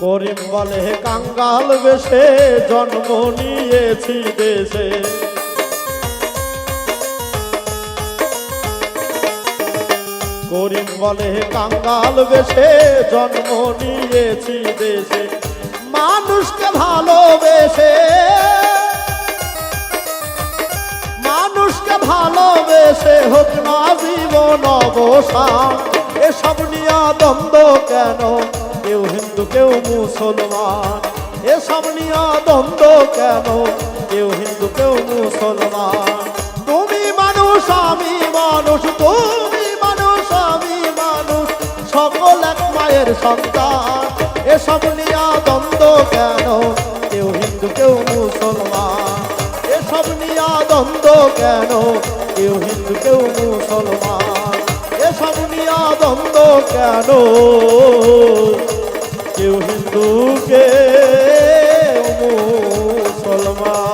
করিম বলে কাঙ্গাল বেশে জন্ম নিয়েছি দেশে। করিম বলে কাঙ্গাল বেশে জন্ম নিয়েছি দেশে। মানুষকে ভালোবেসে, মানুষকে ভালোবেসে হোক না জীবন অবসান। এসব নিয়ে দ্বন্দ্ব কেন, কেউ হিন্দু কেউ মুসলমান। এসব নিয়ে দ্বন্দ্ব কেন, কেউ হিন্দু কেউ মুসলমান। তুমি মানুষ আমি মানুষ, তুমি মানুষ আমি মানুষ, সকল এক মায়ের সন্তান। এসব নিয়ে দ্বন্দ্ব কেন, কেউ হিন্দু কেউ মুসলমান। এসব নিয়ে দ্বন্দ্ব কেন, কেউ হিন্দু কেউ মুসলমান। এসব নিয়ে দ্বন্দ্ব কেন, কেউ হিন্দু কেউ মুসলমান।